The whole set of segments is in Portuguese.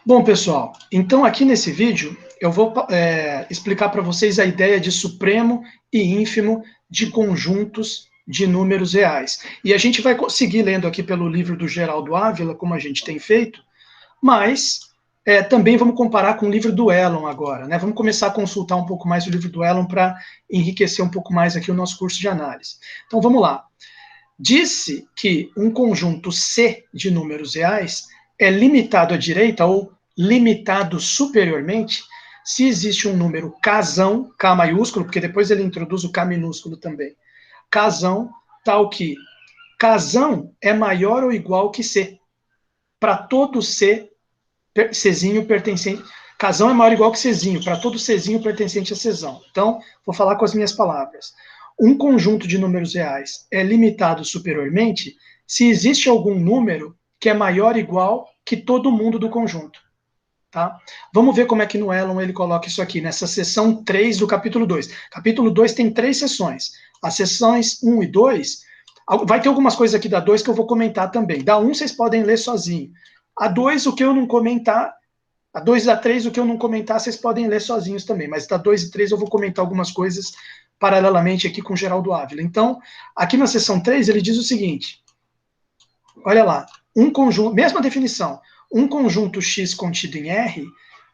Bom, pessoal, então aqui nesse vídeo eu vou explicar para vocês a ideia de supremo e ínfimo de conjuntos de números reais. E a gente vai seguir lendo aqui pelo livro do Geraldo Ávila, como a gente tem feito, mas também vamos comparar com o livro do Elon agora, né? Vamos começar a consultar um pouco mais o livro do Elon para enriquecer um pouco mais aqui o nosso curso de análise. Então vamos lá. Disse que um conjunto C de números reais é limitado à direita ou limitado superiormente se existe um número casão, K maiúsculo, porque depois ele introduz o K minúsculo também, casão, tal que casão é maior ou igual que C. Para todo C, Czinho pertencente... Casão é maior ou igual que Czinho, para todo Czinho pertencente a Czão. Então, vou falar com as minhas palavras. Um conjunto de números reais é limitado superiormente se existe algum número que é maior ou igual que todo mundo do conjunto. Tá? Vamos ver como é que no Elon ele coloca isso aqui, nessa seção 3 do capítulo 2. Capítulo 2 tem 3 seções. As seções 1 e 2, vai ter algumas coisas aqui da 2 que eu vou comentar também. Da 1 vocês podem ler sozinho. A 2, o que eu não comentar, a 2 e a 3, o que eu não comentar, vocês podem ler sozinhos também. Mas da 2 e 3 eu vou comentar algumas coisas paralelamente aqui com o Geraldo Ávila. Então, aqui na seção 3, ele diz o seguinte, olha lá, um conjunto, mesma definição, um conjunto X contido em R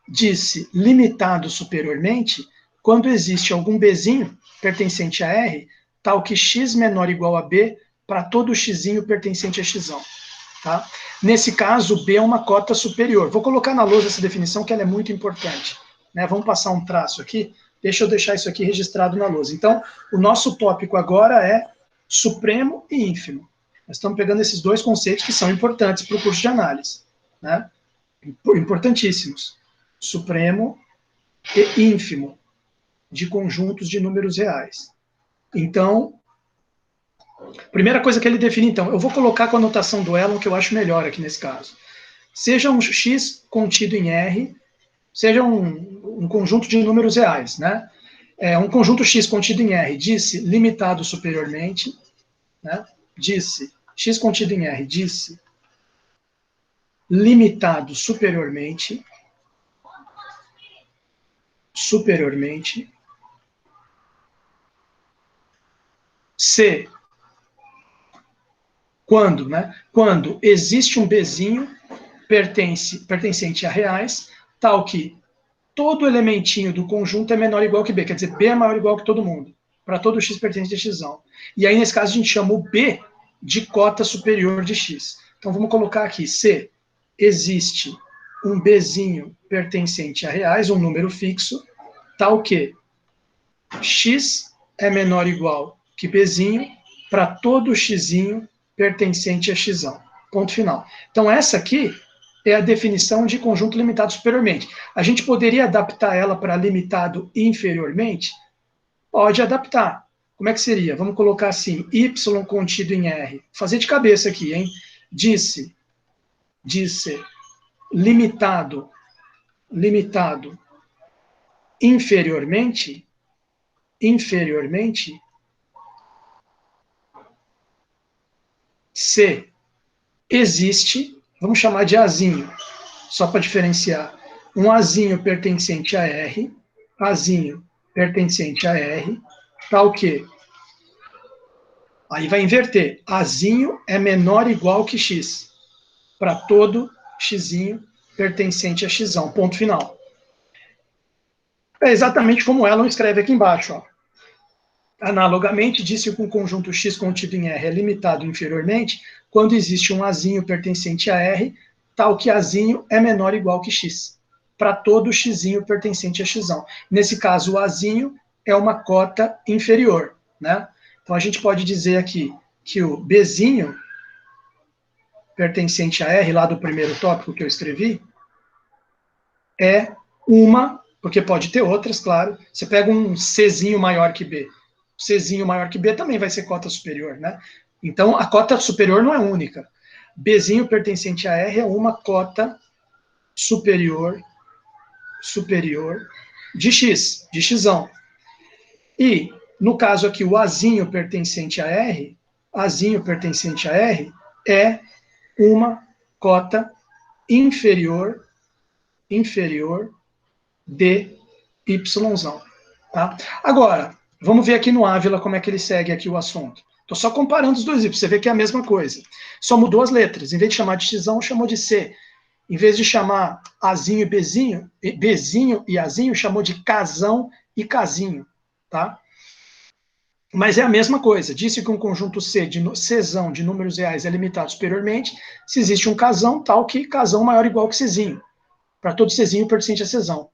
disse limitado superiormente quando existe algum Bzinho pertencente a R, tal que X menor ou igual a B para todo Xzinho pertencente a Xão. Tá? Nesse caso, B é uma cota superior. Vou colocar na lousa essa definição, que ela é muito importante. Né? Vamos passar um traço aqui. Deixa eu deixar isso aqui registrado na lousa. Então, o nosso tópico agora é supremo e ínfimo. Nós estamos pegando esses dois conceitos que são importantes para o curso de análise. Né? Importantíssimos. Supremo e ínfimo de conjuntos de números reais. Então, primeira coisa que ele define, então, eu vou colocar com a notação do Elon, que eu acho melhor aqui nesse caso. Seja um X contido em R, seja um conjunto de números reais, né? Um conjunto X contido em R disse limitado superiormente, né? Disse, X contido em R disse limitado superiormente, C, quando, né? Quando existe um Bzinho pertencente a reais, tal que todo elementinho do conjunto é menor ou igual que B, quer dizer, B é maior ou igual que todo mundo, para todo X pertencente a Xão. E aí, nesse caso, a gente chama o B de cota superior de X. Então, vamos colocar aqui, se existe um Bzinho pertencente a reais, um número fixo, tal que X é menor ou igual que Bzinho para todo Xzinho pertencente a Xão. Ponto final. Então, essa aqui é a definição de conjunto limitado superiormente. A gente poderia adaptar ela para limitado inferiormente? Pode adaptar. Como é que seria? Vamos colocar assim, y contido em R. Fazer de cabeça aqui, hein? Disse limitado inferiormente, se existe, vamos chamar de Azinho, só para diferenciar, um Azinho pertencente a R, tal que, aí vai inverter, Azinho é menor ou igual que X, para todo Xzinho pertencente a Xão, ponto final. É exatamente como Elon escreve aqui embaixo, ó. Analogamente, disse que um conjunto X contido em R é limitado inferiormente quando existe um Azinho pertencente a R, tal que Azinho é menor ou igual que X, para todo Xzinho pertencente a Xão. Nesse caso, o Azinho é uma cota inferior, né? Então, a gente pode dizer aqui que o Bzinho pertencente a R, lá do primeiro tópico que eu escrevi, é uma, porque pode ter outras, claro. Você pega um Czinho maior que B, Czinho maior que B também vai ser cota superior, né? Então, a cota superior não é única. Bzinho pertencente a R é uma cota superior de X, de Xão. E, no caso aqui, o Azinho pertencente a R é uma cota inferior inferior de YZ. Tá? Agora, vamos ver aqui no Ávila como é que ele segue aqui o assunto. Estou só comparando os dois Y, você vê que é a mesma coisa. Só mudou as letras. Em vez de chamar de X, chamou de C. Em vez de chamar Azinho e Bzinho e Azinho, chamou de Casão e Casinho. Tá? Mas é a mesma coisa. Disse que um conjunto Czão de números reais é limitado superiormente se existe um casão tal que casão maior ou igual que Czinho. Para todo Czinho pertencente a Czão.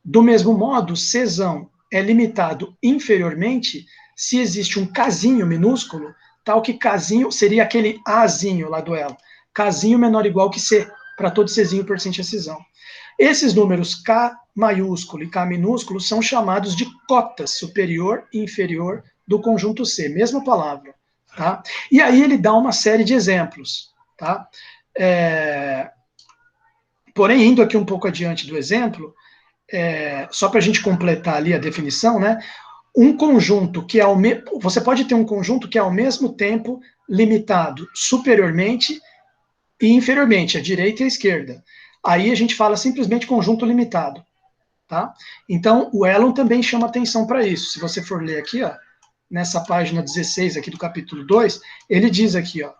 Do mesmo modo, Czão é limitado inferiormente se existe um casinho minúsculo, tal que casinho seria aquele Azinho lá do elo. Casinho menor ou igual que C, para todo Czinho pertencente a Czão. Esses números K maiúsculo e K minúsculo são chamados de cotas superior e inferior do conjunto C, mesma palavra. Tá? E aí ele dá uma série de exemplos. Tá? Porém, indo aqui um pouco adiante do exemplo, só para a gente completar ali a definição, né? Um conjunto que você pode ter um conjunto que é ao mesmo tempo limitado superiormente e inferiormente, à direita e à esquerda. Aí a gente fala simplesmente conjunto limitado. Tá? Então, o Elon também chama atenção para isso. Se você for ler aqui, ó, nessa página 16 aqui do capítulo 2, ele diz aqui, ó,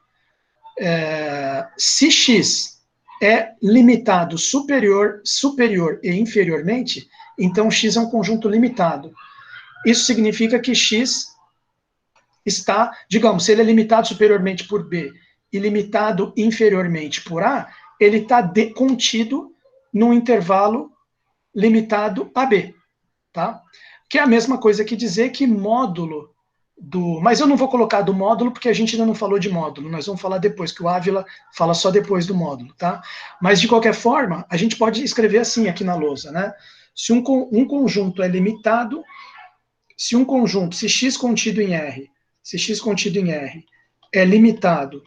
se X é limitado superior e inferiormente, então X é um conjunto limitado. Isso significa que X está, digamos, se ele é limitado superiormente por B e limitado inferiormente por A, ele está contido num intervalo limitado a B, tá? Que é a mesma coisa que dizer que módulo do... Mas eu não vou colocar do módulo, porque a gente ainda não falou de módulo, nós vamos falar depois, que o Ávila fala só depois do módulo, tá? Mas, de qualquer forma, a gente pode escrever assim aqui na lousa, né? Se um conjunto é limitado, se X contido em R, se X contido em R é limitado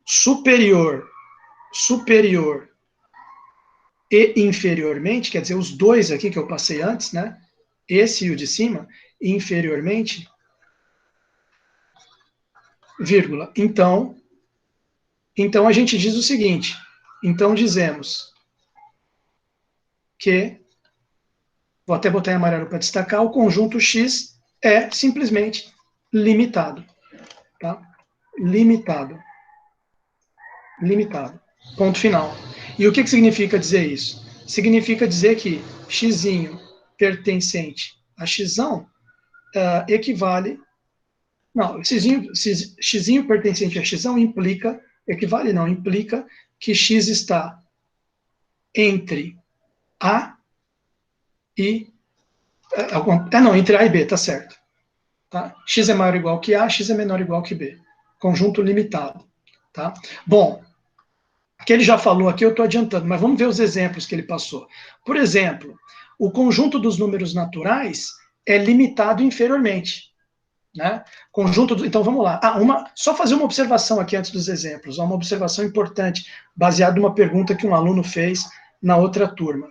superior e inferiormente, quer dizer, os dois aqui que eu passei antes, né? Esse e o de cima, inferiormente, vírgula. Então a gente diz o seguinte, então dizemos que, vou até botar em amarelo para destacar, o conjunto X é simplesmente limitado. Tá? Limitado. Ponto final. E o que significa dizer isso? Significa dizer que X pertencente a X equivale... Não, X pertencente a X implica que X está entre A e... entre A e B, tá certo. Tá? X é maior ou igual que A, X é menor ou igual que B. Conjunto limitado. Tá? Bom, o que ele já falou aqui eu estou adiantando, mas vamos ver os exemplos que ele passou. Por exemplo, o conjunto dos números naturais é limitado inferiormente. Né? Então vamos lá. Só fazer uma observação aqui antes dos exemplos, uma observação importante, baseada numa pergunta que um aluno fez na outra turma.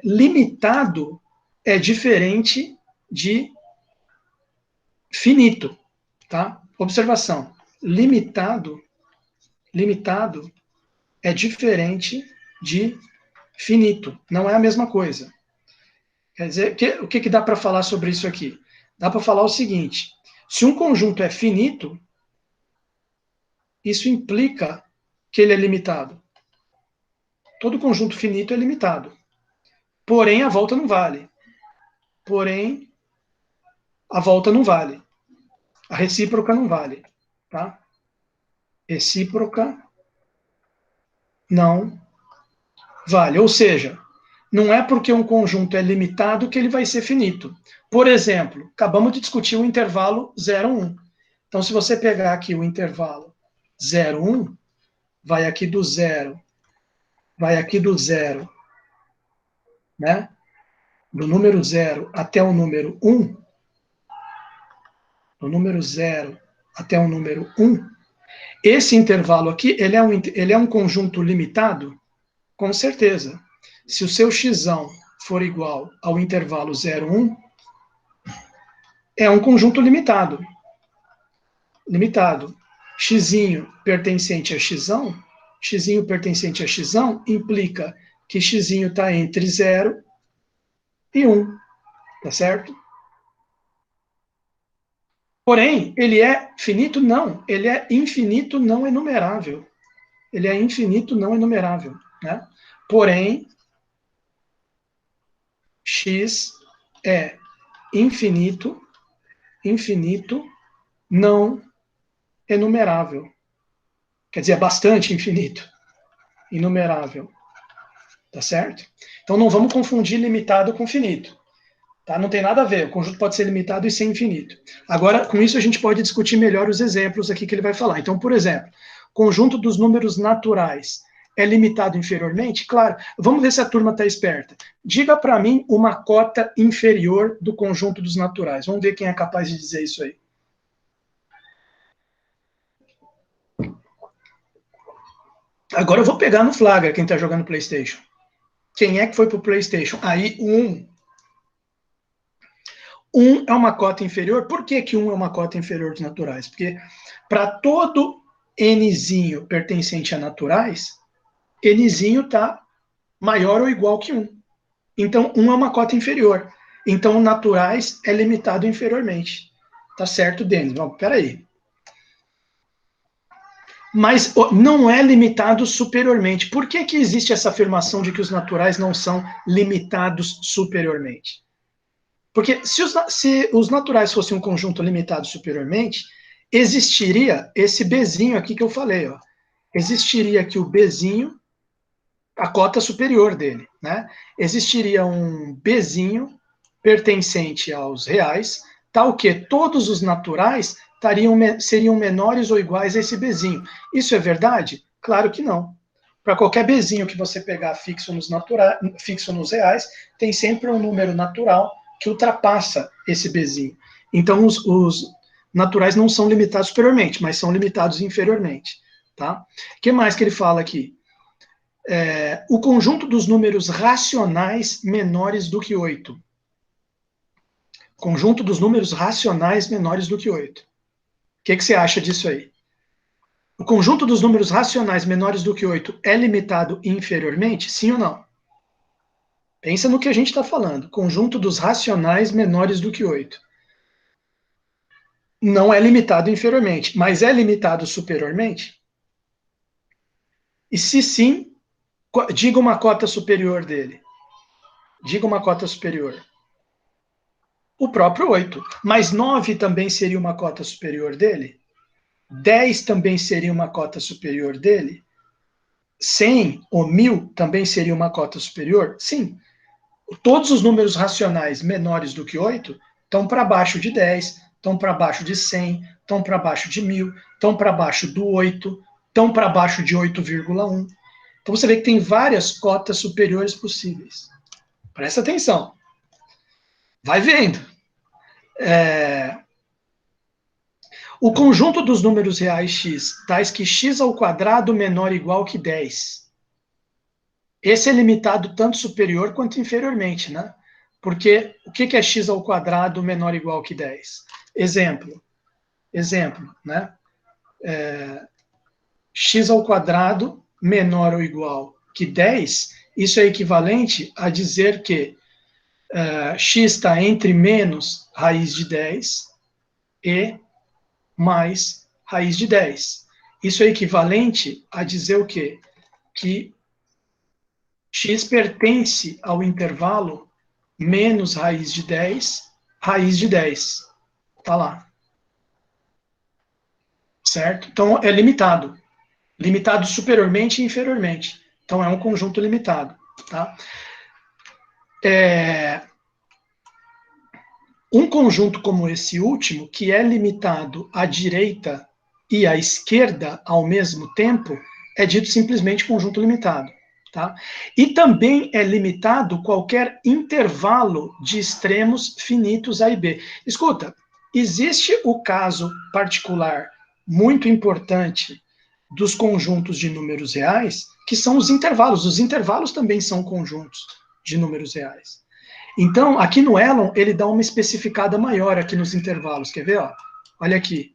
Limitado é diferente de finito. Tá? Observação. Limitado é diferente de finito. Não é a mesma coisa. Quer dizer, o que dá para falar sobre isso aqui? Dá para falar o seguinte: se um conjunto é finito, isso implica que ele é limitado. Todo conjunto finito é limitado. Porém, a volta não vale. A recíproca não vale. Tá? Recíproca não vale. Ou seja, não é porque um conjunto é limitado que ele vai ser finito. Por exemplo, acabamos de discutir o intervalo 0, 1. Então, se você pegar aqui o intervalo 0, 1, vai aqui do 0, né? Do número 0 até o número 1, do número 0 até o número 1, esse intervalo aqui, ele é um conjunto limitado? Com certeza. Se o seu x for igual ao intervalo 0, 1, é um conjunto limitado. X pertencente a x x pertencente a x implica que x está entre 0 e 1, tá certo? Porém, ele é finito? Não. Ele é infinito não enumerável. Ele é infinito não enumerável, né? Porém, x é infinito não enumerável. Quer dizer, é bastante infinito. Inumerável. Tá certo? Então não vamos confundir limitado com finito. Tá? Não tem nada a ver. O conjunto pode ser limitado e ser infinito. Agora, com isso, a gente pode discutir melhor os exemplos aqui que ele vai falar. Então, por exemplo, conjunto dos números naturais é limitado inferiormente? Claro. Vamos ver se a turma está esperta. Diga para mim uma cota inferior do conjunto dos naturais. Vamos ver quem é capaz de dizer isso aí. Agora eu vou pegar no flagra quem está jogando PlayStation. Quem é que foi para o PlayStation? Aí, 1. 1 é uma cota inferior. Por que 1 é uma cota inferior dos naturais? Porque para todo nzinho pertencente a naturais, nzinho está maior ou igual que 1. Então, 1 é uma cota inferior. Então, naturais é limitado inferiormente. Tá certo, Denis? Peraí. Mas não é limitado superiormente. Por que existe essa afirmação de que os naturais não são limitados superiormente? Porque se os naturais fossem um conjunto limitado superiormente, existiria esse Bzinho aqui que eu falei. Ó. Existiria aqui o Bzinho, a cota superior dele. Né? Existiria um Bzinho pertencente aos reais, tal que todos os naturais seriam menores ou iguais a esse Bzinho. Isso é verdade? Claro que não. Para qualquer Bzinho que você pegar fixo nos reais, tem sempre um número natural que ultrapassa esse Bzinho. Então, os naturais não são limitados superiormente, mas são limitados inferiormente. Tá? O que mais que ele fala aqui? O conjunto dos números racionais menores do que 8. Conjunto dos números racionais menores do que 8. O que você acha disso aí? O conjunto dos números racionais menores do que 8 é limitado inferiormente? Sim ou não? Pensa no que a gente está falando. Conjunto dos racionais menores do que 8. Não é limitado inferiormente, mas é limitado superiormente? E se sim, diga uma cota superior dele. Diga uma cota superior. O próprio 8. Mas 9 também seria uma cota superior dele? 10 também seria uma cota superior dele? 100 ou 1000 também seria uma cota superior? Sim. Todos os números racionais menores do que 8 estão para baixo de 10, estão para baixo de 100, estão para baixo de 1000, estão para baixo do 8, estão para baixo de 8,1. Então você vê que tem várias cotas superiores possíveis. Presta atenção. Vai vendo. O conjunto dos números reais x, tais que x ao quadrado menor ou igual que 10. Esse é limitado tanto superior quanto inferiormente, né? Porque o que é x ao quadrado menor ou igual que 10? Exemplo, né? X ao quadrado menor ou igual que 10, isso é equivalente a dizer que x está entre menos raiz de 10 e mais raiz de 10. Isso é equivalente a dizer o quê? Que x pertence ao intervalo menos raiz de 10, raiz de 10. Tá lá. Certo? Então, é limitado. Limitado superiormente e inferiormente. Então, é um conjunto limitado. Tá? Um conjunto como esse último, que é limitado à direita e à esquerda ao mesmo tempo, é dito simplesmente conjunto limitado. Tá? E também é limitado qualquer intervalo de extremos finitos A e B. Escuta, existe o caso particular muito importante dos conjuntos de números reais, que são os intervalos. Os intervalos também são conjuntos de números reais. Então, aqui no Elon, ele dá uma especificada maior aqui nos intervalos. Quer ver? Ó? Olha aqui.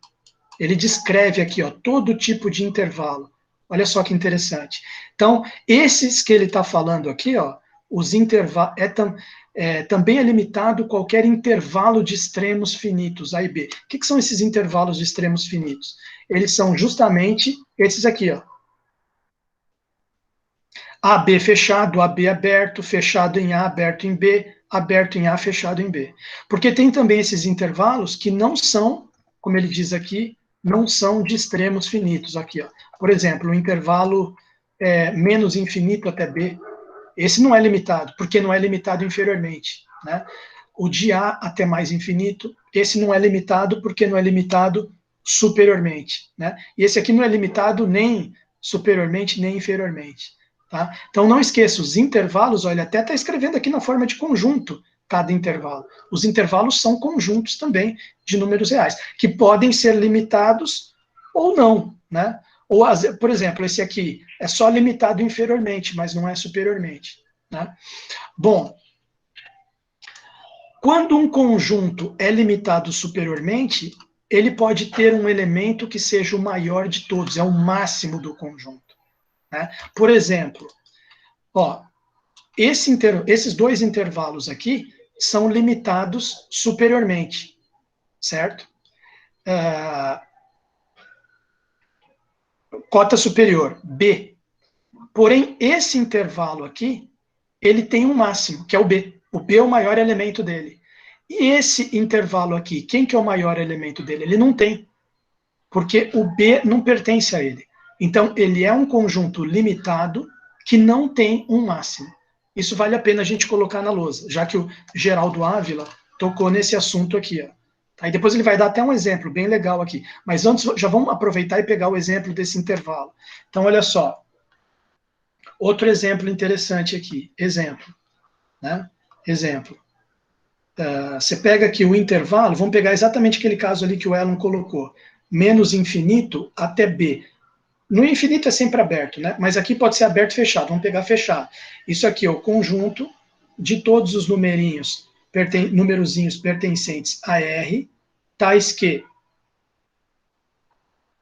Ele descreve aqui, ó, todo tipo de intervalo. Olha só que interessante. Então, esses que ele está falando aqui, ó, os intervalos, também é limitado qualquer intervalo de extremos finitos, A e B. O que são esses intervalos de extremos finitos? Eles são justamente esses aqui, ó. AB fechado, AB aberto, fechado em A, aberto em B, aberto em A, fechado em B. Porque tem também esses intervalos que não são, como ele diz aqui, não são de extremos finitos. Aqui, ó. Por exemplo, o intervalo menos infinito até B, esse não é limitado, porque não é limitado inferiormente. Né? O de A até mais infinito, esse não é limitado porque não é limitado superiormente. Né? E esse aqui não é limitado nem superiormente nem inferiormente. Tá? Então não esqueça, os intervalos, olha, até está escrevendo aqui na forma de conjunto cada intervalo. Os intervalos são conjuntos também de números reais, que podem ser limitados ou não, né? Ou, por exemplo, esse aqui é só limitado inferiormente, mas não é superiormente. Né? Bom, quando um conjunto é limitado superiormente, ele pode ter um elemento que seja o maior de todos, é o máximo do conjunto. Né? Por exemplo, ó, esses dois intervalos aqui são limitados superiormente, certo? Cota superior, B. Porém, esse intervalo aqui, ele tem um máximo, que é o B. O B é o maior elemento dele. E esse intervalo aqui, quem que é o maior elemento dele? Ele não tem, porque o B não pertence a ele. Então, ele é um conjunto limitado que não tem um máximo. Isso vale a pena a gente colocar na lousa, já que o Geraldo Ávila tocou nesse assunto aqui. Ó. Aí depois ele vai dar até um exemplo bem legal aqui. Mas antes, já vamos aproveitar e pegar o exemplo desse intervalo. Então, olha só. Outro exemplo interessante aqui. Exemplo. Né? Exemplo. Você pega aqui o intervalo, vamos pegar exatamente aquele caso ali que o Elon colocou. Menos infinito até B. No infinito é sempre aberto, né? Mas aqui pode ser aberto e fechado. Vamos pegar fechado. Isso aqui é o conjunto de todos os numerozinhos pertencentes a R, tais que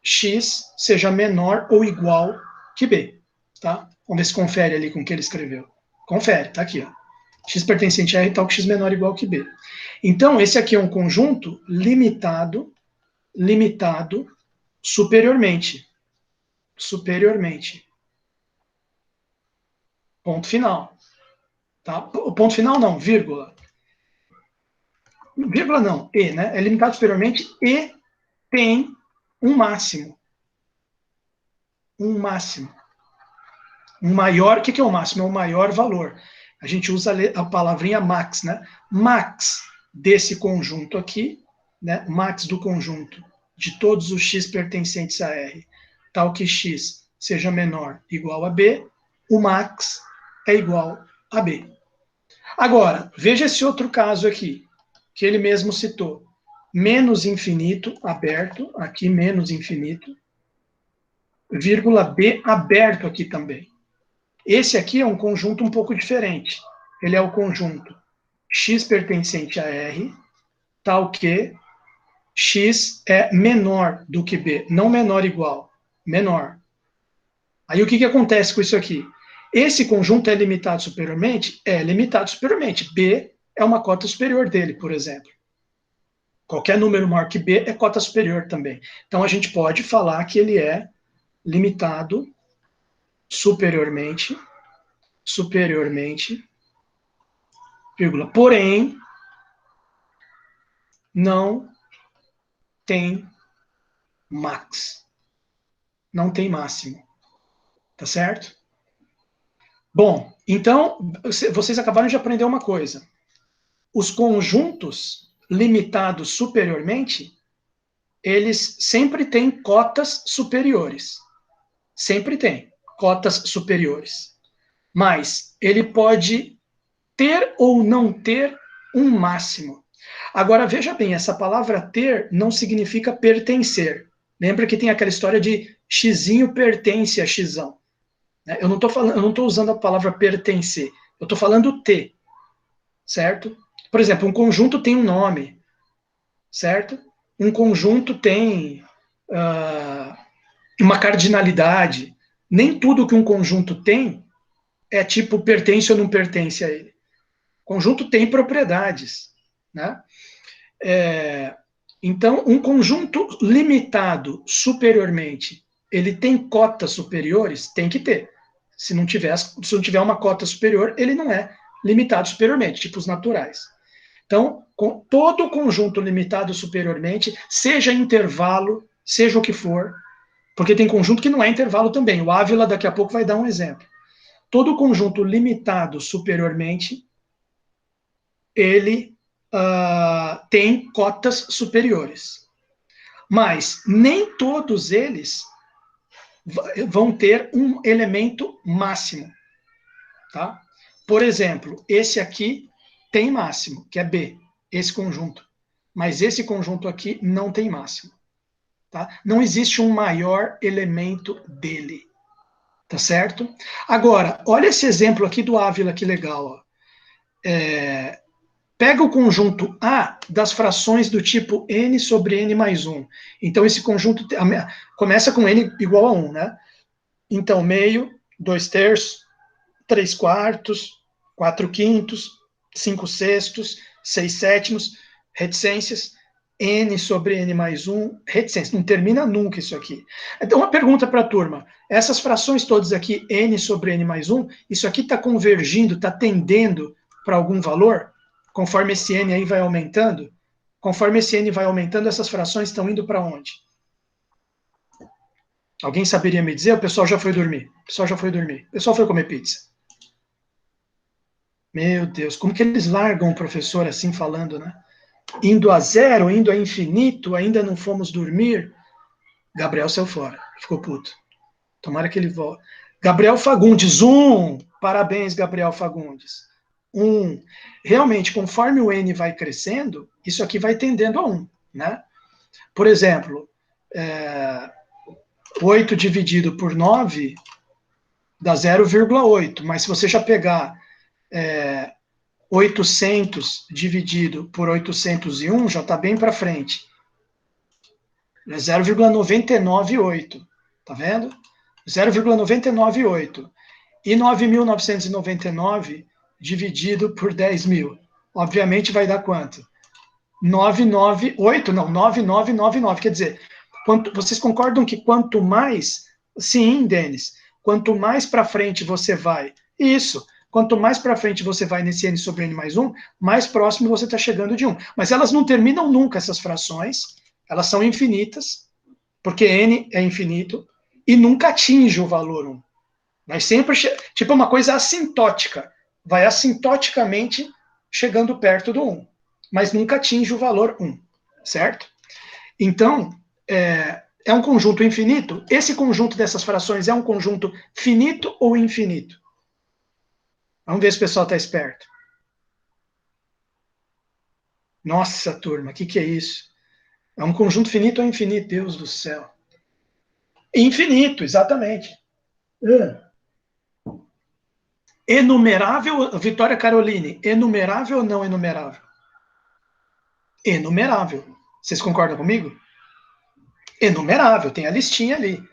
x seja menor ou igual que B. Tá? Vamos ver se confere ali com o que ele escreveu. Confere, tá aqui, ó. X pertencente a R tal que x menor ou igual que B. Então, esse aqui é um conjunto limitado superiormente. Superiormente. Ponto final. Tá? O ponto final não, vírgula. Vírgula não, e, né? É limitado superiormente e tem um máximo. Um máximo. Um maior, o que é o máximo? É o maior valor. A gente usa a palavrinha max, né? Max desse conjunto aqui, né? Max do conjunto de todos os x pertencentes a R, tal que x seja menor ou igual a B, o max é igual a B. Agora, veja esse outro caso aqui, que ele mesmo citou. Menos infinito, aberto, aqui menos infinito, vírgula B aberto aqui também. Esse aqui é um conjunto um pouco diferente. Ele é o conjunto x pertencente a R, tal que x é menor do que B, não menor igual, menor. Aí o que acontece com isso aqui? Esse conjunto é limitado superiormente? É limitado superiormente. B é uma cota superior dele, por exemplo. Qualquer número maior que B é cota superior também. Então a gente pode falar que ele é limitado superiormente, vírgula, porém, não tem max. Não tem máximo. Tá certo? Bom, então, vocês acabaram de aprender uma coisa. Os conjuntos limitados superiormente, eles sempre têm cotas superiores. Sempre tem cotas superiores. Mas ele pode ter ou não ter um máximo. Agora, veja bem, essa palavra ter não significa pertencer. Lembra que tem aquela história de xizinho pertence a xizão. Eu não estou usando a palavra pertencer, eu estou falando ter, certo? Por exemplo, um conjunto tem um nome, certo? Um conjunto tem uma cardinalidade, Nem tudo que um conjunto tem é tipo pertence ou não pertence a ele. O conjunto tem propriedades, né? Então, um conjunto limitado superiormente, ele tem cotas superiores? Tem que ter. Se não tiver uma cota superior, ele não é limitado superiormente, tipo os naturais. Então, todo conjunto limitado superiormente, seja intervalo, seja o que for, porque tem conjunto que não é intervalo também. O Ávila daqui a pouco vai dar um exemplo. Todo conjunto limitado superiormente, ele tem cotas superiores. Mas nem todos eles vão ter um elemento máximo. Tá? Por exemplo, esse aqui tem máximo, que é B, esse conjunto. Mas esse conjunto aqui não tem máximo. Tá? Não existe um maior elemento dele. Tá certo? Agora, olha esse exemplo aqui do Ávila, que legal. Ó. Pega o conjunto A das frações do tipo n sobre n mais 1. Então, esse conjunto começa com n igual a 1, né? Então, meio, 2/3, 3/4, 4/5, 5/6, 6/7, reticências, n sobre n mais 1, reticências. Não termina nunca isso aqui. Então, uma pergunta para a turma. Essas frações todas aqui, n sobre n mais 1, isso aqui está convergindo, está tendendo para algum valor? Conforme esse n aí vai aumentando? Conforme esse n vai aumentando, essas frações estão indo para onde? Alguém saberia me dizer? O pessoal já foi dormir. O pessoal já foi dormir. O pessoal foi comer pizza. Meu Deus, como que eles largam o professor assim falando, né? Indo a zero, indo a infinito, ainda não fomos dormir. Gabriel saiu fora, ficou puto. Tomara que ele volte. Gabriel Fagundes, 1. Parabéns, Gabriel Fagundes. 1. Realmente, conforme o n vai crescendo, isso aqui vai tendendo a 1, né? Por exemplo, 8 dividido por 9 dá 0,8, mas se você já pegar 800 dividido por 801, já está bem para frente. É 0,998, tá vendo? 0,998. E 9.999 dividido por 10.000. Obviamente vai dar quanto? 998, não, 9999. Quer dizer, vocês concordam que quanto mais... Sim, Denis. Quanto mais para frente você vai... Isso. Quanto mais para frente você vai nesse n sobre n mais 1, mais próximo você está chegando de 1. Mas elas não terminam nunca, essas frações. Elas são infinitas, porque n é infinito, e nunca atinge o valor 1. Mas sempre, tipo uma coisa assintótica. Vai assintoticamente chegando perto do 1. Mas nunca atinge o valor 1. Certo? Então, é um conjunto infinito. Esse conjunto dessas frações é um conjunto finito ou infinito? Vamos ver se o pessoal está esperto. Nossa, turma, o que é isso? É um conjunto finito ou infinito? Deus do céu. Infinito, exatamente. Enumerável, Vitória Caroline, enumerável ou não enumerável? Enumerável. Vocês concordam comigo? Enumerável, tem a listinha ali.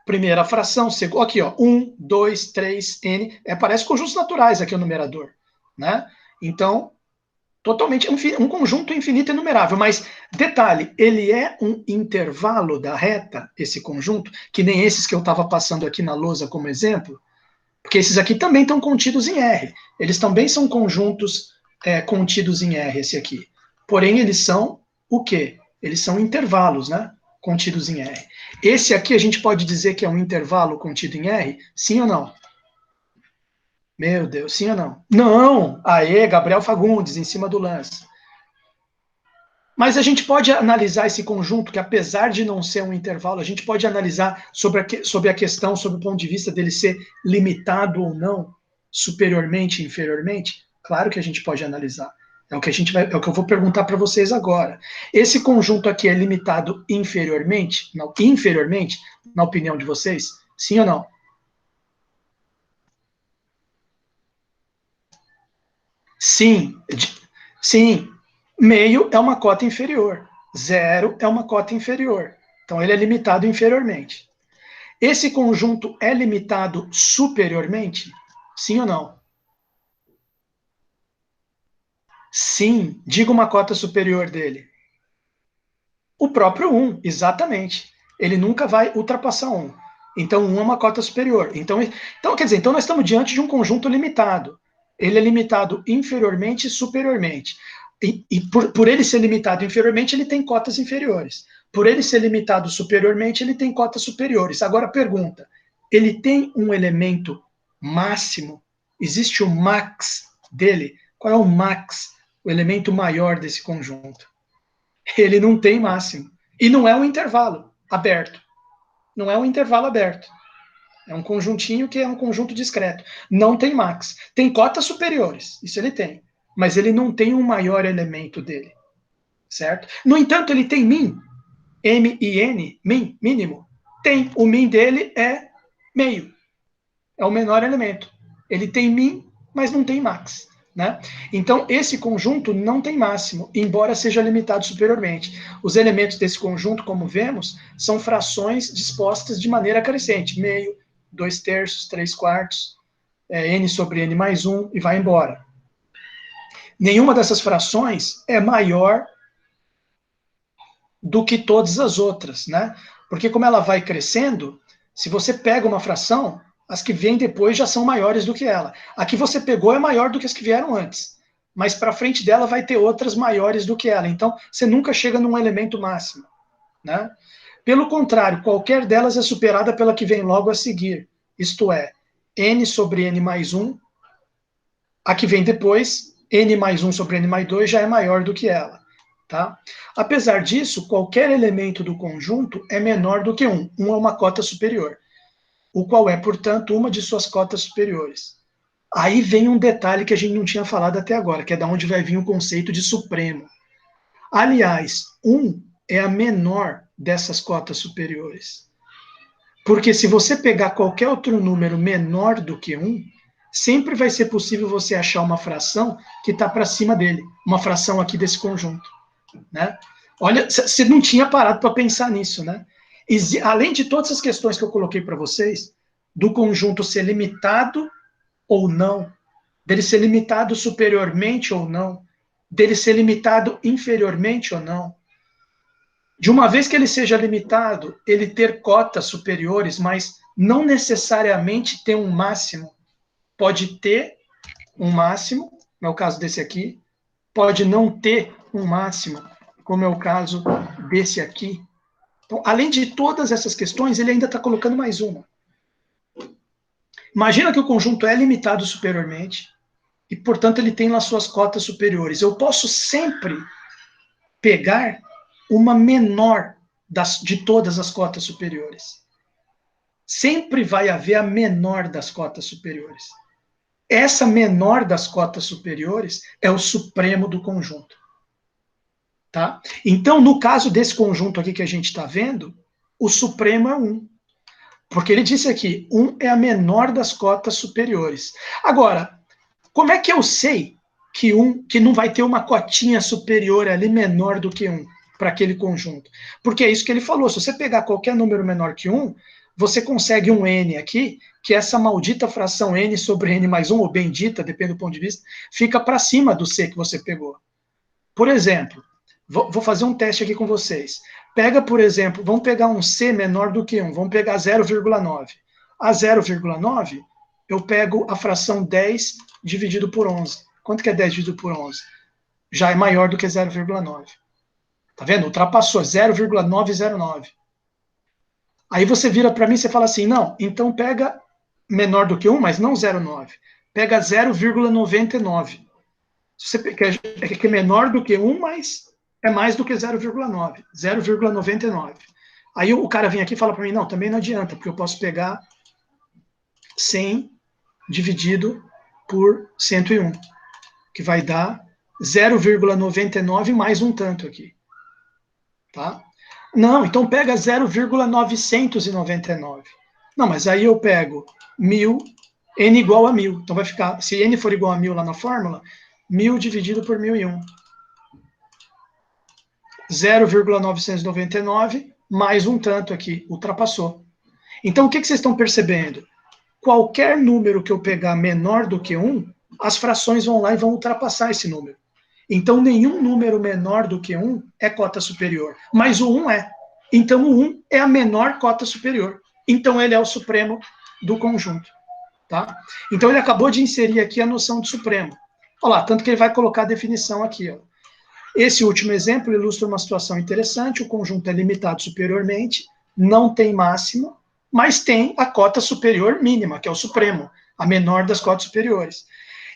Primeira fração, aqui, ó, 1, 2, 3, n, parece conjuntos naturais aqui o numerador, né? Então, totalmente um conjunto infinito enumerável, mas detalhe, ele é um intervalo da reta, esse conjunto, que nem esses que eu estava passando aqui na lousa como exemplo, porque esses aqui também estão contidos em R, eles também são conjuntos contidos em R, esse aqui, porém eles são o quê? Eles são intervalos, né? Contidos em R. Esse aqui a gente pode dizer que é um intervalo contido em R? Sim ou não? Meu Deus, sim ou não? Não! Aê, Gabriel Fagundes, em cima do lance. Mas a gente pode analisar esse conjunto, que apesar de não ser um intervalo, a gente pode analisar sobre a questão, sobre o ponto de vista dele ser limitado ou não, superiormente, inferiormente? Claro que a gente pode analisar. É o que eu vou perguntar para vocês agora. Esse conjunto aqui é limitado inferiormente, na opinião de vocês? Sim ou não? Sim. Sim. Meio é uma cota inferior. 0 é uma cota inferior. Então ele é limitado inferiormente. Esse conjunto é limitado superiormente? Sim ou não? Sim. Diga uma cota superior dele. O próprio 1, exatamente. Ele nunca vai ultrapassar 1. Então, 1 é uma cota superior. Então, quer dizer, então nós estamos diante de um conjunto limitado. Ele é limitado inferiormente e superiormente. E por ele ser limitado inferiormente, ele tem cotas inferiores. Por ele ser limitado superiormente, ele tem cotas superiores. Agora, pergunta, ele tem um elemento máximo? Existe o max dele? Qual é o max, o elemento maior desse conjunto? Ele não tem máximo. E não é um intervalo aberto. Não é um intervalo aberto. É um conjuntinho que é um conjunto discreto. Não tem max. Tem cotas superiores, isso ele tem. Mas ele não tem um maior elemento dele. Certo? No entanto, ele tem min. M e N, min, mínimo. Tem. O min dele é meio. É o menor elemento. Ele tem min, mas não tem max. Né? Então, esse conjunto não tem máximo, embora seja limitado superiormente. Os elementos desse conjunto, como vemos, são frações dispostas de maneira crescente. Meio, 2/3, 3/4, n sobre n mais 1, e vai embora. Nenhuma dessas frações é maior do que todas as outras, né? Porque como ela vai crescendo, se você pega uma fração, as que vêm depois já são maiores do que ela. A que você pegou é maior do que as que vieram antes, mas para frente dela vai ter outras maiores do que ela. Então, você nunca chega num elemento máximo, né? Pelo contrário, qualquer delas é superada pela que vem logo a seguir, isto é, n sobre n mais 1, a que vem depois, n mais 1 sobre n mais 2, já é maior do que ela. Tá? Apesar disso, qualquer elemento do conjunto é menor do que 1. 1 é uma cota superior, o qual é, portanto, uma de suas cotas superiores. Aí vem um detalhe que a gente não tinha falado até agora, que é da onde vai vir o conceito de supremo. Aliás, 1 é a menor dessas cotas superiores. Porque se você pegar qualquer outro número menor do que 1, sempre vai ser possível você achar uma fração que está para cima dele, uma fração aqui desse conjunto. Né? Olha, você não tinha parado para pensar nisso, né? Além de todas as questões que eu coloquei para vocês, do conjunto ser limitado ou não, dele ser limitado superiormente ou não, dele ser limitado inferiormente ou não, de uma vez que ele seja limitado, ele ter cotas superiores, mas não necessariamente ter um máximo. Pode ter um máximo, é o caso desse aqui, pode não ter um máximo, como é o caso desse aqui. Então, além de todas essas questões, ele ainda está colocando mais uma. Imagina que o conjunto é limitado superiormente e, portanto, ele tem lá suas cotas superiores. Eu posso sempre pegar uma menor de todas as cotas superiores. Sempre vai haver a menor das cotas superiores. Essa menor das cotas superiores é o supremo do conjunto. Tá? Então, no caso desse conjunto aqui que a gente está vendo, o supremo é 1. Porque ele disse aqui, 1 é a menor das cotas superiores. Agora, como é que eu sei que não vai ter uma cotinha superior ali menor do que 1 para aquele conjunto? Porque é isso que ele falou, se você pegar qualquer número menor que 1, você consegue um n aqui, que essa maldita fração n sobre n mais 1, ou bendita, depende do ponto de vista, fica para cima do c que você pegou. Por exemplo, vou fazer um teste aqui com vocês. Pega, por exemplo, vamos pegar um C menor do que 1, vamos pegar 0,9. A 0,9, eu pego a fração 10 dividido por 11. Quanto que é 10 dividido por 11? Já é maior do que 0,9. Tá vendo? Ultrapassou, 0,909. Aí você vira para mim e você fala assim, não, então pega menor do que 1, mas não 0,9. Pega 0,99. Você quer que é menor do que 1, mas é mais do que 0,9. 0,99. Aí o cara vem aqui e fala para mim, não, também não adianta, porque eu posso pegar 100 dividido por 101, que vai dar 0,99 mais um tanto aqui. Tá? Não, então pega 0,999. Não, mas aí eu pego 1000, n igual a 1000. Então vai ficar, se n for igual a 1000 lá na fórmula, 1000 dividido por 1001. 0,999 mais um tanto aqui, ultrapassou. Então, o que vocês estão percebendo? Qualquer número que eu pegar menor do que 1, as frações vão lá e vão ultrapassar esse número. Então, nenhum número menor do que 1 é cota superior, mas o 1 é. Então, o 1 é a menor cota superior. Então, ele é o supremo do conjunto. Tá? Então, ele acabou de inserir aqui a noção de supremo. Olha lá, tanto que ele vai colocar a definição aqui. Ó. Esse último exemplo ilustra uma situação interessante. O conjunto é limitado superiormente, não tem máxima, mas tem a cota superior mínima, que é o supremo, a menor das cotas superiores.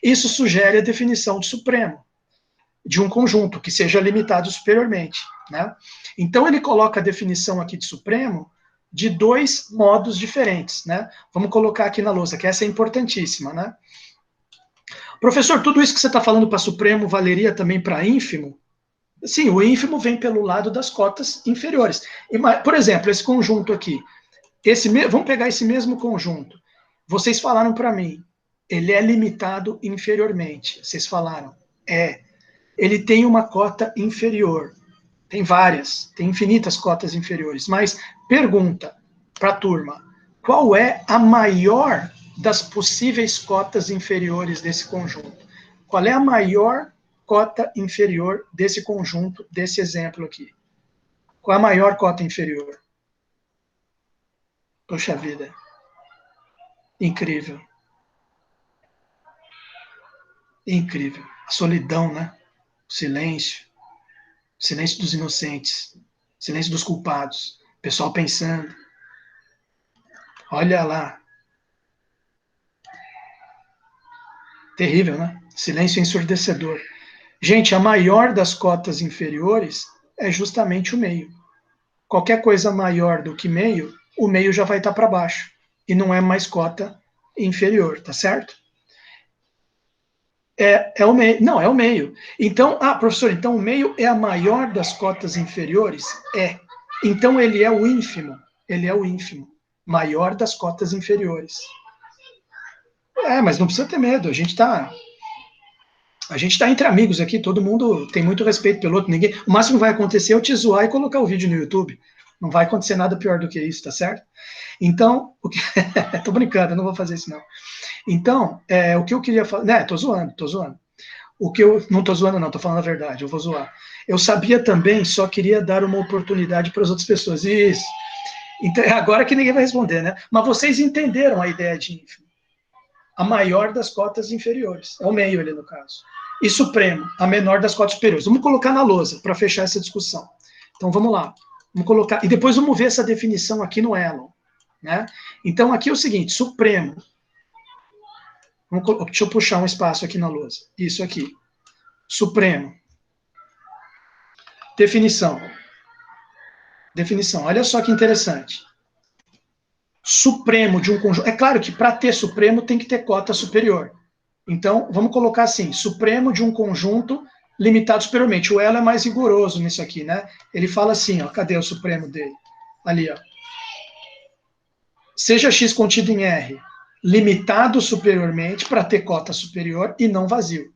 Isso sugere a definição de supremo de um conjunto que seja limitado superiormente. Né? Então, ele coloca a definição aqui de supremo de dois modos diferentes. Né? Vamos colocar aqui na lousa, que essa é importantíssima. Né? Professor, tudo isso que você está falando para supremo valeria também para ínfimo? Sim, o ínfimo vem pelo lado das cotas inferiores. Por exemplo, esse conjunto aqui. Vamos pegar esse mesmo conjunto. Vocês falaram para mim, ele é limitado inferiormente. Vocês falaram, ele tem uma cota inferior. Tem várias, tem infinitas cotas inferiores. Mas pergunta para a turma, qual é a maior das possíveis cotas inferiores desse conjunto? Qual é a maior cota inferior desse conjunto, desse exemplo aqui? Qual é a maior cota inferior? Poxa vida. Incrível. Incrível. A solidão, né? O silêncio. O silêncio dos inocentes. O silêncio dos culpados. O pessoal pensando. Olha lá. Terrível, né? Silêncio ensurdecedor. Gente, a maior das cotas inferiores é justamente o meio. Qualquer coisa maior do que meio, o meio já vai estar para baixo. E não é mais cota inferior, tá certo? É o meio. Não, é o meio. Então, professor, então o meio é a maior das cotas inferiores? É. Então ele é o ínfimo. Ele é o ínfimo. Maior das cotas inferiores. Mas não precisa ter medo. A gente tá entre amigos aqui, todo mundo tem muito respeito pelo outro. O máximo que vai acontecer é eu te zoar e colocar o vídeo no YouTube. Não vai acontecer nada pior do que isso, tá certo? Então, tô brincando, eu não vou fazer isso não. Então, o que eu queria falar... Né, tô zoando. Não tô zoando não, tô falando a verdade, eu vou zoar. Eu sabia também, só queria dar uma oportunidade para as outras pessoas. Isso. Então, agora que ninguém vai responder, né? Mas vocês entenderam a ideia de ínfimo. A maior das cotas inferiores. É o meio ali, no caso. E supremo, a menor das cotas superiores. Vamos colocar na lousa, para fechar essa discussão. Então, vamos lá. Vamos colocar... E depois vamos ver essa definição aqui no Elon. Né? Então, aqui é o seguinte, supremo. Deixa eu puxar um espaço aqui na lousa. Isso aqui. Supremo. Definição. Definição. Olha só que interessante. Supremo de um conjunto. É claro que para ter supremo tem que ter cota superior. Então, vamos colocar assim, supremo de um conjunto limitado superiormente. O Elo é mais rigoroso nisso aqui, né? Ele fala assim, ó, cadê o supremo dele? Ali, ó. Seja X contido em R limitado superiormente para ter cota superior e não vazio.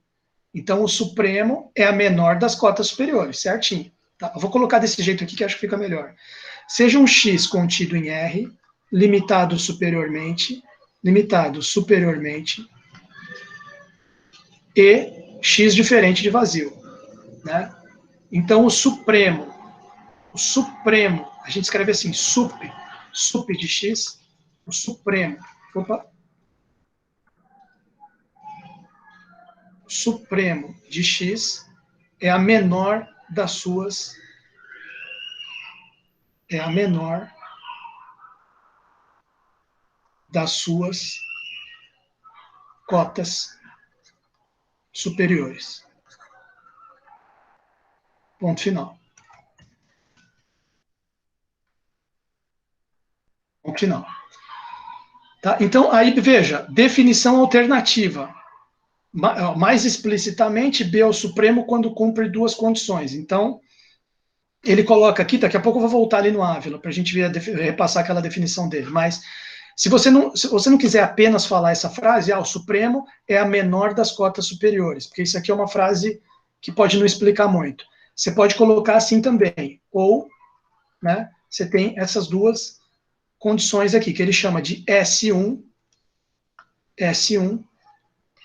Então, o supremo é a menor das cotas superiores, certinho. Tá? Eu vou colocar desse jeito aqui que acho que fica melhor. Seja um X contido em R limitado superiormente e X diferente de vazio. Né? Então, o supremo, a gente escreve assim, sup de X, o supremo, supremo de X é a menor das suas, cotas superiores. Ponto final. Ponto final. Tá? Então, aí, veja, definição alternativa. Mais explicitamente, B é o supremo quando cumpre duas condições. Então, ele coloca aqui, daqui a pouco eu vou voltar ali no Ávila, para a gente repassar aquela definição dele, mas se você não quiser apenas falar essa frase, o supremo é a menor das cotas superiores, porque isso aqui é uma frase que pode não explicar muito. Você pode colocar assim também, ou, né, você tem essas duas condições aqui, que ele chama de S1,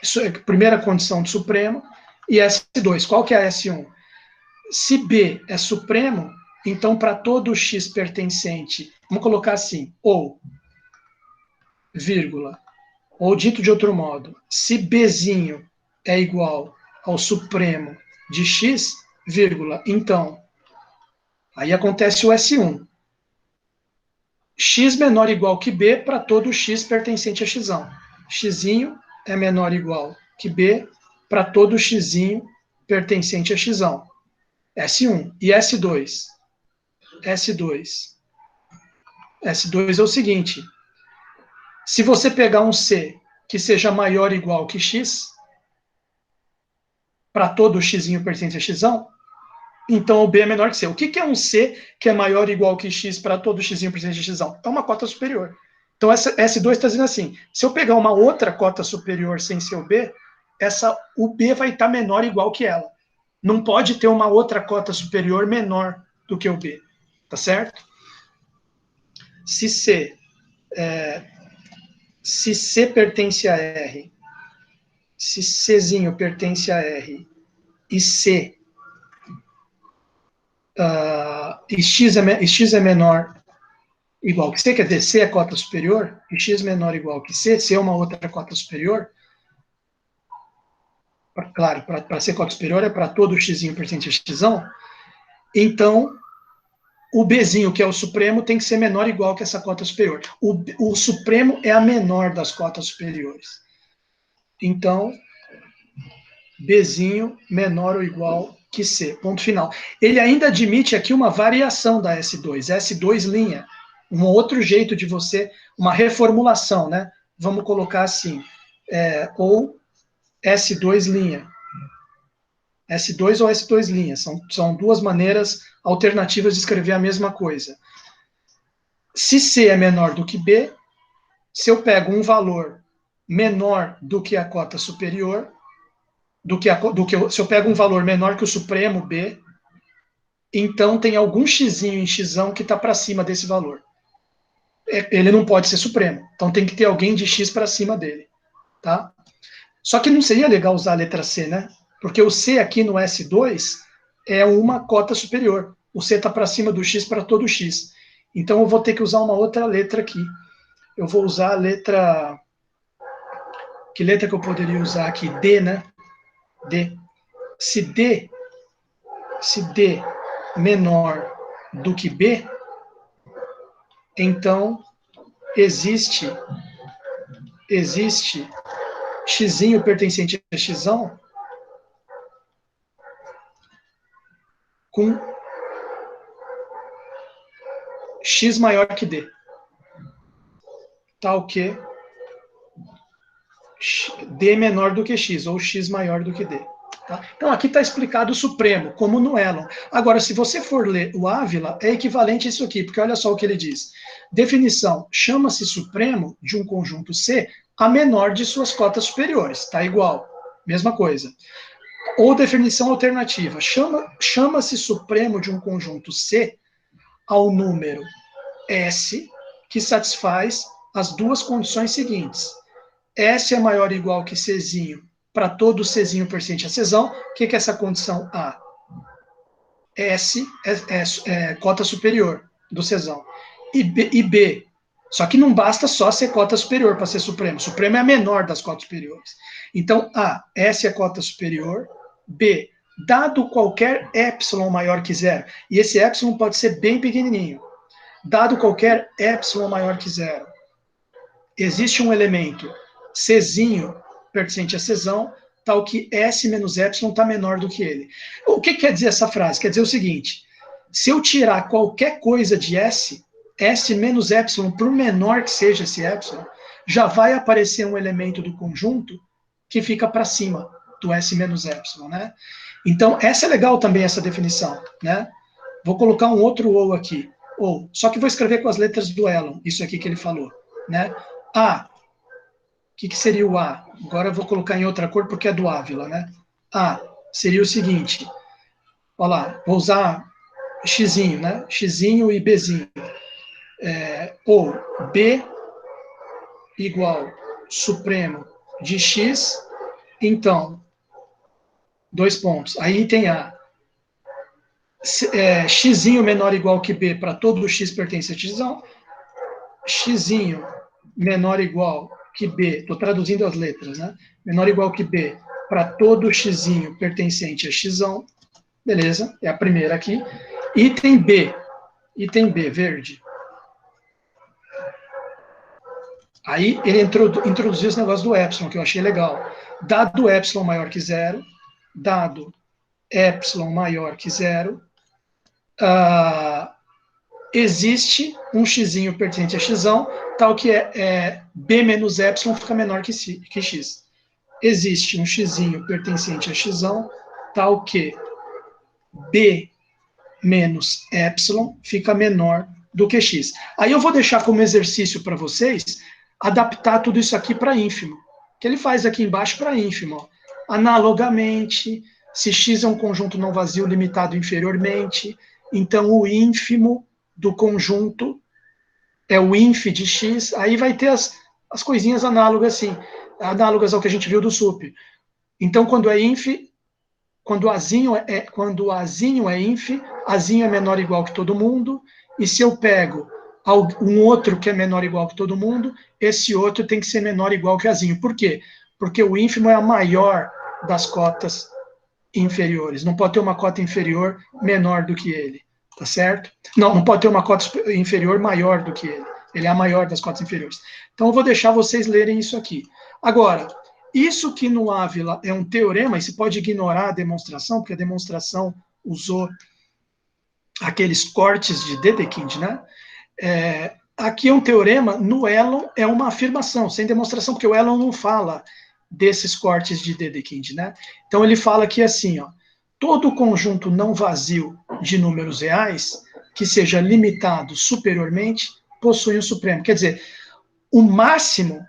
isso é a primeira condição de supremo, e S2. Qual que é a S1? Se B é supremo, então para todo x pertencente, vamos colocar assim, ou, vírgula, ou dito de outro modo, se Bzinho é igual ao supremo de x, vírgula, então, aí acontece o S1. X menor ou igual que B para todo x pertencente a x. Xzinho é menor ou igual que B para todo xzinho pertencente a x. S1 e S2. S2. S2 é o seguinte, se você pegar um C que seja maior ou igual que x, para todo xzinho pertencente a x, então o B é menor que C. O que é um C que é maior ou igual que x para todo xzinho pertencente a x? É uma cota superior. Então, essa S2 está dizendo assim, se eu pegar uma outra cota superior sem ser o B, o B vai estar menor ou igual que ela. Não pode ter uma outra cota superior menor do que o B. Tá certo? Se C pertence a R, se Czinho pertence a R e C e x é menor igual que C, quer dizer, C é cota superior, e x menor igual que C, C é uma outra cota superior, claro, para ser cota superior é para todo xzinho pertencente a x, então o Bzinho, que é o supremo, tem que ser menor ou igual que essa cota superior. O supremo é a menor das cotas superiores. Então, Bzinho menor ou igual que C. Ponto final. Ele ainda admite aqui uma variação da S2, S2', um outro jeito de você, uma reformulação, né? Vamos colocar assim, ou S2'. S2 ou S2', são duas maneiras alternativas de escrever a mesma coisa. Se C é menor do que B, se eu pego um valor menor do que a cota superior, se eu pego um valor menor que o supremo B, então tem algum xzinho em xão que está para cima desse valor. Ele não pode ser supremo, então tem que ter alguém de x para cima dele, tá? Só que não seria legal usar a letra C, né? Porque o C aqui no S2 é uma cota superior. O C está para cima do x para todo x. Então eu vou ter que usar uma outra letra aqui. Eu vou usar a letra... Que letra que eu poderia usar aqui? D, né? D. Se D menor do que B, então existe xzinho pertencente a xão com x maior que D. Tal que D menor do que x, ou x maior do que D. Tá? Então, aqui está explicado o supremo, como no Elon. Agora, se você for ler o Ávila, é equivalente a isso aqui, porque olha só o que ele diz. Definição, chama-se supremo de um conjunto C a menor de suas cotas superiores. Está igual, mesma coisa. Ou definição alternativa, chama-se supremo de um conjunto C ao número S, que satisfaz as duas condições seguintes. S é maior ou igual que Czinho para todo Czinho pertencente a Czão. O que é essa condição A? S é cota superior do Czão. E B, só que não basta só ser cota superior para ser supremo. Supremo é a menor das cotas superiores. Então, A, S é cota superior. B, dado qualquer epsilon maior que zero, e esse epsilon pode ser bem pequenininho, dado qualquer epsilon maior que zero, existe um elemento Czinho pertencente a Czão, tal que S menos epsilon está menor do que ele. O que quer dizer essa frase? Quer dizer o seguinte, se eu tirar qualquer coisa de S, S menos epsilon, por menor que seja esse epsilon, já vai aparecer um elemento do conjunto que fica para cima do S menos epsilon, né? Então, essa é legal também, essa definição, né? Vou colocar um outro ou aqui, ou, só que vou escrever com as letras do Elon, isso aqui que ele falou, né? A, o que seria o A? Agora eu vou colocar em outra cor porque é do Ávila, né? A seria o seguinte, olha lá, vou usar xzinho, né? Xzinho e Bzinho. Ou B igual supremo de X, então, 2 pontos. Aí item A, X menor ou igual que B para todo X pertence a X menor ou igual que B, estou traduzindo as letras, né? Menor ou igual que B para todo X pertencente a X, beleza, é a primeira aqui. Item B, verde. Aí ele introduziu esse negócio do epsilon, que eu achei legal. Dado epsilon maior que zero, dado epsilon maior que zero, existe um x pertencente a x, tal que b menos epsilon fica menor que x. Existe um x pertencente a x, tal que b menos epsilon fica menor do que x. Aí eu vou deixar como exercício para vocês adaptar tudo isso aqui para ínfimo, que ele faz aqui embaixo para ínfimo. Ó. Analogamente, se x é um conjunto não vazio limitado inferiormente, então o ínfimo do conjunto é o inf de x, aí vai ter as coisinhas análogas assim, análogas ao que a gente viu do sup. Então, quando é inf, quando o azinho é inf, azinho é menor ou igual que todo mundo, e se eu pego um outro que é menor ou igual que todo mundo, esse outro tem que ser menor ou igual que azinho. Por quê? Porque o ínfimo é a maior das cotas inferiores. Não pode ter uma cota inferior menor do que ele, tá certo? Não pode ter uma cota inferior maior do que ele. Ele é a maior das cotas inferiores. Então, eu vou deixar vocês lerem isso aqui. Agora, isso que no Ávila é um teorema, e se pode ignorar a demonstração, porque a demonstração usou aqueles cortes de Dedekind, né? Aqui é um teorema, no Elon é uma afirmação, sem demonstração, porque o Elon não fala desses cortes de Dedekind, né? Então ele fala aqui assim, ó, todo conjunto não vazio de números reais que seja limitado superiormente possui um supremo. Quer dizer, o máximo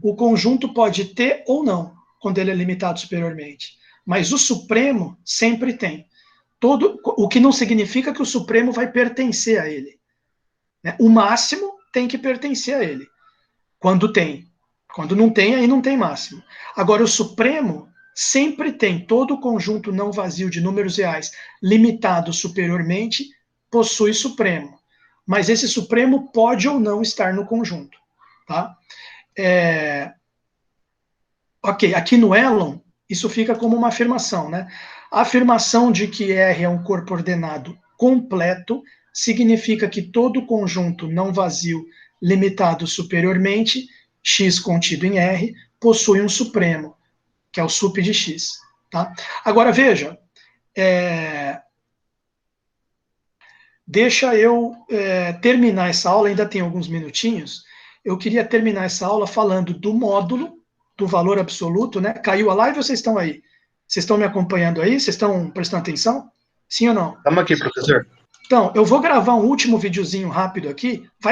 o conjunto pode ter ou não, quando ele é limitado superiormente. Mas o supremo sempre tem. O que não significa que o supremo vai pertencer a ele. Né? O máximo tem que pertencer a ele. Quando tem. Quando não tem, aí não tem máximo. Agora, o supremo sempre tem. Todo conjunto não vazio de números reais limitado superiormente possui supremo. Mas esse supremo pode ou não estar no conjunto. Tá? Ok, aqui no Elon, isso fica como uma afirmação, né? A afirmação de que R é um corpo ordenado completo significa que todo conjunto não vazio limitado superiormente, X contido em R, possui um supremo, que é o sup de X. Tá? Agora, veja, deixa eu terminar essa aula, ainda tem alguns minutinhos. Eu queria terminar essa aula falando do módulo, do valor absoluto, né? Caiu a live ou vocês estão aí? Vocês estão me acompanhando aí? Vocês estão prestando atenção? Sim ou não? Estamos aqui, professor. Então, eu vou gravar um último videozinho rápido aqui, vai